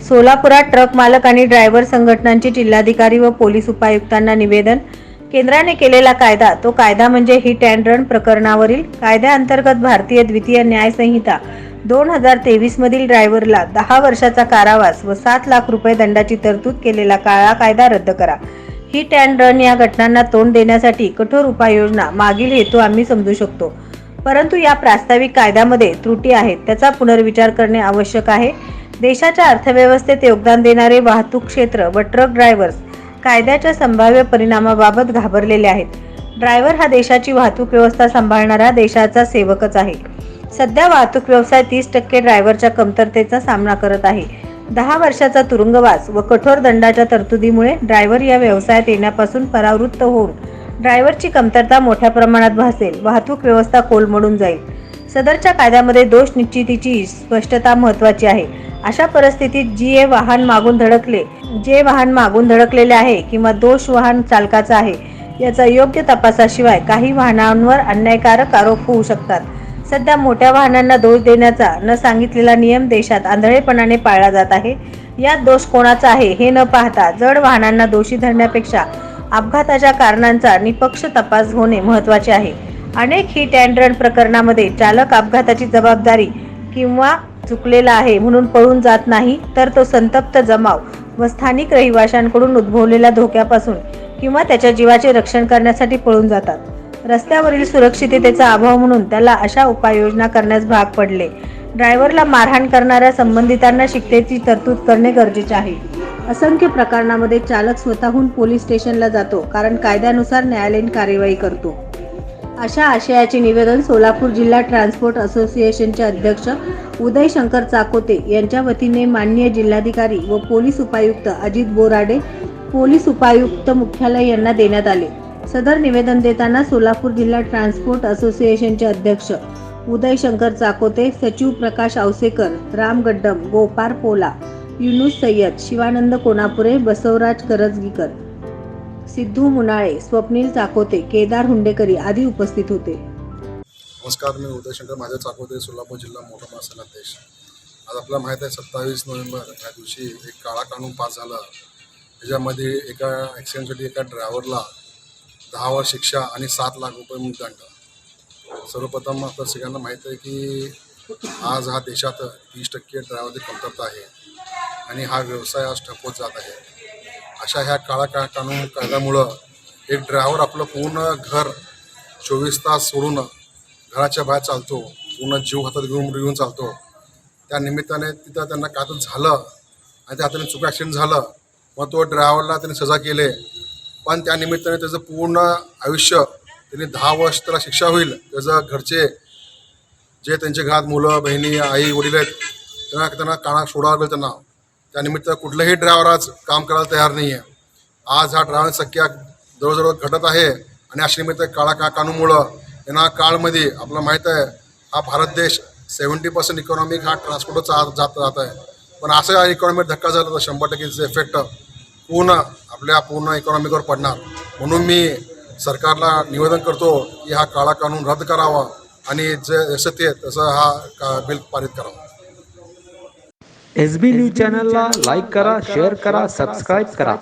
सोलापुरात ट्रक मालक आणि ड्रायव्हर संघटनांची जिल्हाधिकारी व पोलीस उपायुक्तांना निवेदन. केंद्राने केलेला कायदा तो कायदा म्हणजे हिट अँड रन प्रकरणावरील कायद्याअंतर्गत भारतीय द्वितीय न्याय संहिता 2023 मधील ड्रायव्हरला 10 वर्षाचा कारावास व 7 लाख रुपये दंडाची तरतूद केलेला काळा कायदा रद्द करा. हिट अँड रन या घटनांना तोंड देण्यासाठी कठोर उपाययोजना मागील हेतू आम्ही समजू शकतो, परंतु या प्रास्ताविक कायद्यामध्ये त्रुटी आहेत, त्याचा पुनर्विचार करणे आवश्यक आहे. देशाच्या अर्थव्यवस्थेत योगदान देणारे वाहतूक क्षेत्र व ट्रक ड्रायव्हर्स कायद्याच्या संभाव्य परिणामाबाबत घाबरलेले आहेत. ड्रायव्हर हा देशाची वाहतूक व्यवस्था सांभाळणारा देशाचा सेवकच आहे. सध्या वाहतूक व्यवसाय 30% ड्रायव्हरच्या कमतरतेचा सामना करत आहे. 10 वर्षाचा तुरुंगवास व कठोर दंडाच्या तरतुदीमुळे ड्रायव्हर या व्यवसायात येण्यापासून परावृत्त होऊन ड्रायव्हरची कमतरता मोठ्या प्रमाणात भासेल, वाहतूक व्यवस्था कोलमडून जाईल. सदरच्या कायद्यामध्ये दोष निश्चितीची स्पष्टता महत्त्वाची आहे. अशा परिस्थितीत जे वाहन मागून धडकलेले आहे किंवा दोष वाहन चालकाचा आहे याचा योग्य तपासाशिवाय काही वाहनांवर अन्यायकारक आरोप होऊ शकतात. सध्या मोठ्या वाहनांना दोष देण्याचा न सांगितलेला नियम देशात आंधळेपणाने पाळला जात आहे. यात दोष कोणाचा आहे हे न पाहता जड वाहनांना दोषी धरण्यापेक्षा अपघाताच्या कारणांचा निष्पक्ष तपास होणे महत्त्वाचे आहे. अनेक हिट अँड रन प्रकरणामध्ये चालक अपघाताची जबाबदारी किंवा चुकलेला आहे म्हणून पळून जात नाही, तर तो संतप्त जमाव व स्थानिक रहिवाशांकडून उद्भवलेल्या धोक्यापासून किंवा त्याच्या जीवाचे रक्षण करण्यासाठी पळून जातात. रस्त्यावरील सुरक्षिततेचा अभाव म्हणून त्याला अशा उपाययोजना करण्यास भाग पडले. ड्रायव्हरला मारहाण करणाऱ्या संबंधितांना शिक्षेची तरतूद करणे गरजेचे आहे. असंख्य प्रकरणामध्ये चालक स्वतःहून पोलीस स्टेशनला जातो, कारण कायद्यानुसार न्यायालयीन कार्यवाही करतो. अशा आशयाचे निवेदन सोलापूर जिल्हा ट्रान्सपोर्ट असोसिएशनचे अध्यक्ष उदय शंकर चाकोते यांच्या वतीने माननीय जिल्हाधिकारी व पोलीस उपायुक्त अजित बोराडे, पोलीस उपायुक्त मुख्यालय यांना देण्यात आले. सदर निवेदन देताना सोलापूर जिल्हा ट्रान्सपोर्ट असोसिएशनचे अध्यक्ष उदय शंकर चाकोते, सचिव प्रकाश आवसेकर, राम गड्डम, गोपाळ पोला, युनुस सय्यद, शिवानंद कोनापुरे, बसवराज करजगीकर, सिद्धू मुनाळे, स्वप्नील चाकोते, केदार हुंडेकरी आदी उपस्थित होते. नमस्कार, मी उदय शंकर महादेव चाकोते, सोलापूर जिल्हा मोटर महासंघ अध्यक्ष. आज आपल्याला माहीत आहे 27 नोव्हेंबर या दिवशी एक काळा कानून पास झाला. त्याच्यामध्ये एका ॲक्सिडेंटसाठी एका ड्रायव्हरला 10 वर्ष शिक्षा आणि 7 लाख रुपये दंड. सर्वप्रथम आपल्या सगळ्यांना माहीत आहे की आज हा देशात 30% ड्रायव्हरची कमतरता आहे आणि हा व्यवसाय आज ठप्प होत जात आहे. अशा ह्या काळा कायद्यामुळं एक ड्रायव्हर आपलं पूर्ण घर 24 तास सोडून घराच्या बाहेर चालतो, पूर्ण जीव हातात घेऊन चालतो. त्या निमित्ताने तिथं त्यांना काय तर झालं आणि त्या हाताने चुका ॲक्सिडेंट झालं, मग तो ड्रायव्हरला त्यांनी सजा केले, पण त्या निमित्ताने त्याचं पूर्ण आयुष्य त्यांनी 10 वर्ष त्याला शिक्षा होईल. त्याचं घरचे जे त्यांच्या घरात मुलं बहिणी आई वडील आहेत त्यांना काना सोडावं लागेल. त्यांना त्यानिमित्त कुठलाही ड्रायव्हर आज काम करायला तयार नाही आहे. आज हा ड्रायव्हर संख्या जवळजवळ घटत आहे आणि अशा निमित्त काळा कानूनमुळं यांना काळमध्ये आपल्याला माहीत आहे हा भारत देश 70% इकॉनॉमिक हा ट्रान्सपोर्टचा जात आहे. पण असं इकॉनॉमीत धक्का झाला तर 100%चे इफेक्ट पूर्ण इकॉनॉमीवर पडणार. म्हणून मी सरकारला निवेदन करतो की हा काळा कानून रद्द करावा आणि जसं ते तसं हा बिल पारित करावा. SB न्यूज चॅनलला लाईक करा, शेअर करा, सबस्क्राईब करा.